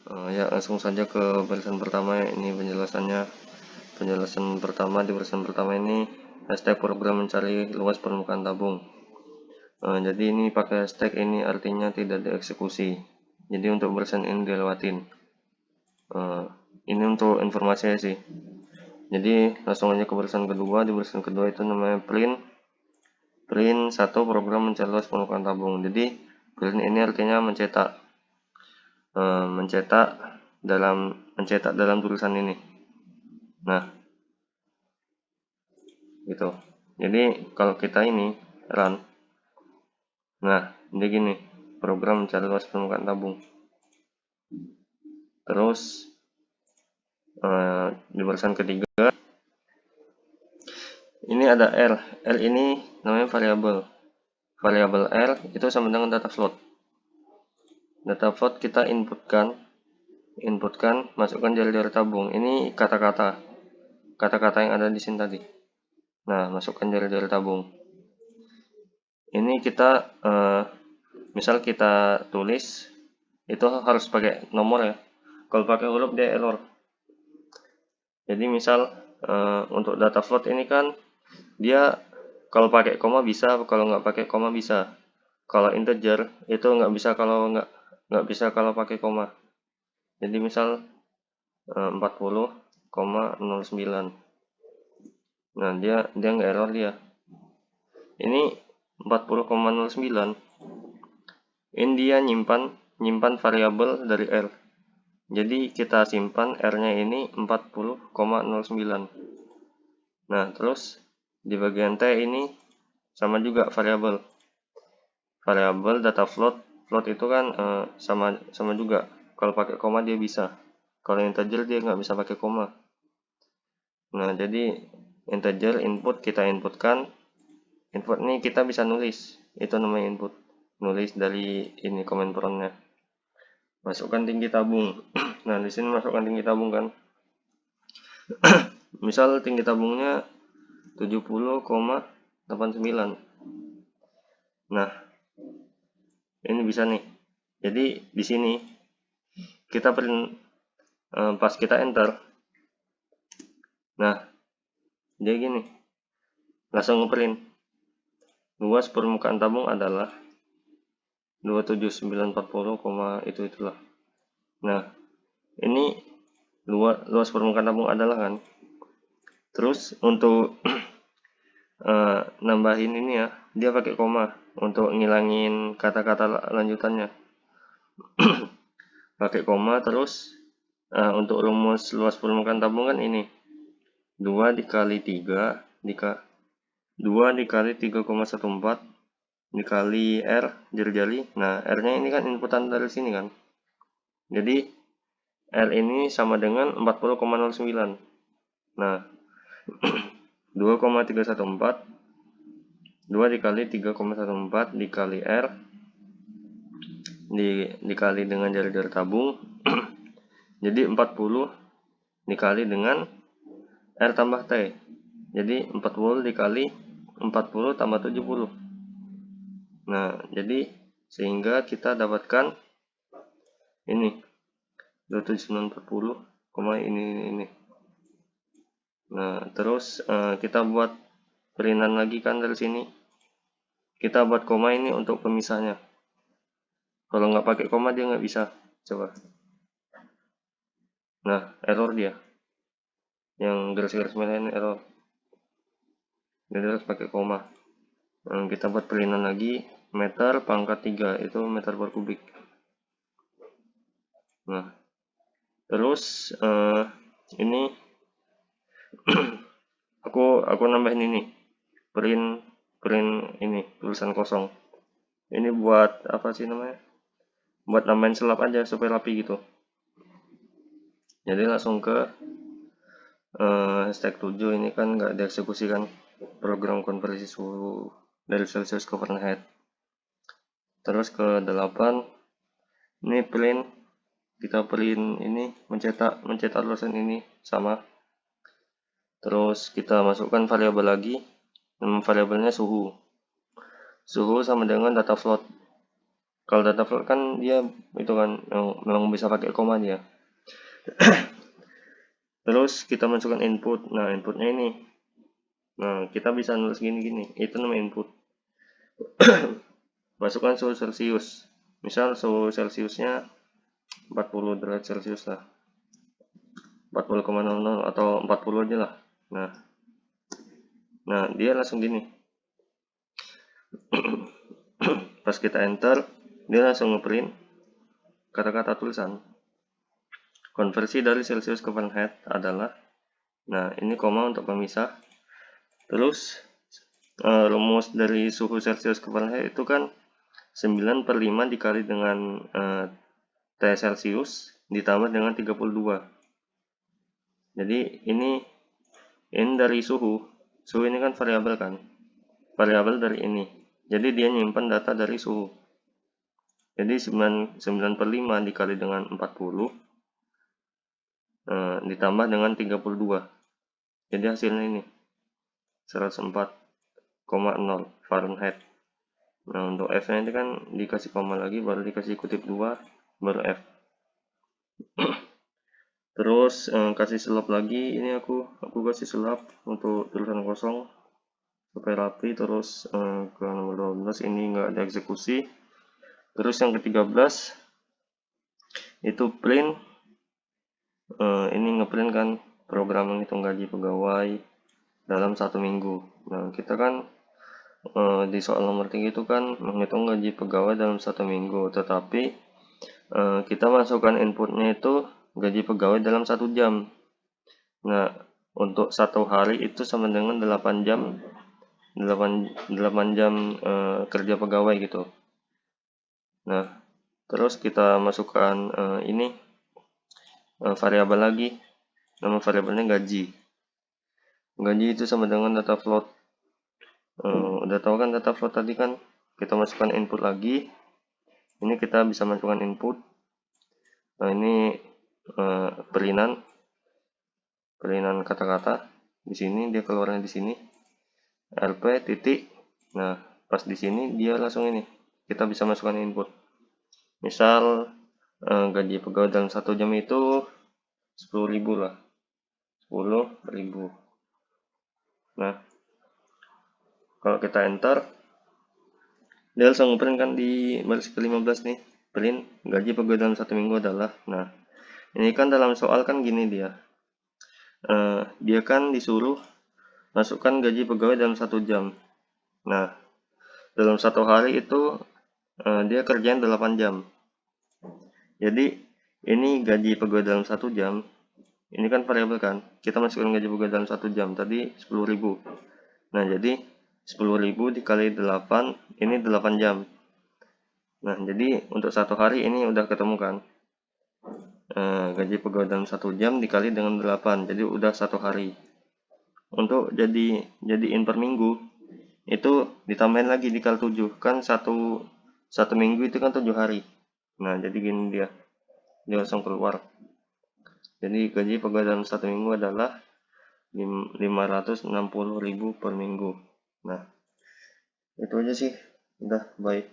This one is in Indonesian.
Ya, langsung saja ke barisan pertama. Ini penjelasannya. Penjelasan pertama, di barisan pertama ini hashtag program mencari luas permukaan tabung. Jadi ini pakai hashtag ini artinya tidak dieksekusi. Jadi untuk barisan ini dilewatin. Ini untuk informasinya sih. Jadi langsung aja ke barisan kedua. Di barisan kedua itu namanya print 1 program mencari luas permukaan tabung. Jadi print ini artinya mencetak. Mencetak dalam tulisan ini. Nah, gitu. Jadi kalau kita ini run, nah ini gini, program mencari luas permukaan tabung. Terus di barisan ketiga ini ada R. R ini namanya variabel. Variabel R itu sama dengan data float. Data float kita inputkan, masukkan jari-jari tabung. Ini kata-kata yang ada di sini tadi. Nah, masukkan jari-jari tabung. Ini kita misal kita tulis itu harus pakai nomor ya. Kalau pakai huruf dia error. Jadi misal untuk data float ini kan dia kalau pakai koma bisa, kalau nggak pakai koma bisa. Kalau integer itu nggak bisa kalau pakai koma. Jadi misal 40,09. Nah dia nggak error dia. Ini 40,09. Ini dia nyimpan variabel dari R. Jadi kita simpan R-nya ini 40,09. Nah, terus di bagian T ini sama juga variabel. Variabel data float. Float itu kan sama juga. Kalau pakai koma dia bisa. Kalau integer dia nggak bisa pakai koma. Nah, jadi integer input kita inputkan. Input ini kita bisa nulis. Itu namanya input. Nulis dari ini comment prompt-nya. Masukkan tinggi tabung. Nah, di sini masukkan tinggi tabung kan. Misal tinggi tabungnya 70,89. Nah, ini bisa nih. Jadi di sini kita print pas kita enter. Nah, dia gini. Langsung ngeprint. Luas permukaan tabung adalah 27940, itulah. Nah, ini luas permukaan tabung adalah kan. Terus untuk nambahin ini ya, dia pakai koma untuk ngilangin kata-kata lanjutannya. Pakai koma. Terus untuk rumus luas permukaan tabung kan ini 2 dikali 3,14 dikali R jari-jari. Nah, R-nya ini kan inputan dari sini kan. Jadi R ini sama dengan 40,09. Nah, 2,314 2 dikali 3,14 dikali R dikali dengan jari-jari tabung. Jadi 40 dikali dengan R tambah T. Jadi 40 dikali 40 tambah 70. Nah, jadi sehingga kita dapatkan ini 27940, ini. Nah, terus kita buat perintan lagi kan dari sini. Kita buat koma ini untuk pemisahnya. Kalau nggak pakai koma dia nggak bisa. Coba. Nah, error dia. Yang garis-garis merah ini error. Jadi harus pakai koma. Nah, kita buat perintan lagi. Meter pangkat 3 itu meter per kubik. Nah, terus ini aku nambahin ini print ini tulisan kosong. Ini buat apa sih namanya? Buat nambahin selap aja supaya rapi gitu. Jadi langsung ke hashtag 7 ini kan nggak dieksekusikan program konversi suhu dari Celsius ke Fahrenheit. Terus ke 8 ini kita print ini mencetak tulisan ini sama. Terus kita masukkan variabel lagi. Nama variabelnya suhu sama dengan data float. Kalau data float kan dia itu kan memang bisa pakai koma dia. Terus kita masukkan input. Nah, inputnya ini. Nah, kita bisa nulis gini-gini. Itu namanya input. Masukkan suhu Celcius. Misal suhu Celciusnya 40 derajat Celcius lah. 40,00 atau 40 aja lah. Nah, dia langsung gini. Pas kita enter, dia langsung ngeprint kata-kata tulisan. Konversi dari Celcius ke Fahrenheit adalah, nah ini koma untuk pemisah. Terus rumus dari suhu Celcius ke Fahrenheit itu kan 9/5 dikali dengan T Celcius ditambah dengan 32. Jadi ini dari suhu. Suhu ini kan variabel kan. Variabel dari ini. Jadi dia nyimpan data dari suhu. Jadi 9/5 dikali dengan 40 ditambah dengan 32. Jadi hasilnya ini 104,0 Fahrenheit. Nah, untuk F nya ini kan dikasih koma lagi, baru dikasih kutip 2, baru F. Terus kasih selap lagi, ini aku kasih selap untuk tulisan kosong supaya rapi. Terus ke nomor 12 ini nggak ada eksekusi. Terus yang ke-13 itu print, ini ngeprint kan program menghitung gaji pegawai dalam 1 minggu. Nah, kita kan di soal nomor 3 itu kan menghitung gaji pegawai dalam 1 minggu, tetapi kita masukkan inputnya itu gaji pegawai dalam 1 jam. Nah, untuk 1 hari itu sama dengan 8 jam kerja pegawai gitu. Nah, terus kita masukkan ini variabel lagi, nama variabelnya gaji. Gaji itu sama dengan data float. Udah tahu kan data float tadi kan, kita masukkan input lagi. Ini kita bisa masukkan input. Nah, ini perinan kata-kata. Di sini dia keluarnya di sini. RP titik. Nah, pas di sini dia langsung ini. Kita bisa masukkan input. Misal gaji pegawai dalam 1 jam itu 10.000 lah. 10.000. Nah, kalau kita enter, dia langsung print kan di baris ke-15 nih. Print gaji pegawai dalam 1 minggu adalah. Nah, ini kan dalam soal kan gini dia. Dia kan disuruh masukkan gaji pegawai dalam 1 jam. Nah, dalam 1 hari itu dia kerjain 8 jam. Jadi, ini gaji pegawai dalam 1 jam. Ini kan variabel kan. Kita masukkan gaji pegawai dalam 1 jam. Tadi 10.000. Nah, jadi 10.000 dikali 8, ini 8 jam. Nah, jadi untuk 1 hari ini udah ketemu kan. Gaji pegawai dalam 1 jam dikali dengan 8, jadi udah 1 hari. Untuk jadiin per minggu, itu ditambahin lagi dikali 7. Kan satu minggu itu kan 7 hari. Nah, jadi gini dia langsung keluar. Jadi gaji pegawai dalam 1 minggu adalah 560.000 per minggu. Nah, itu aja sih. Udah, bye.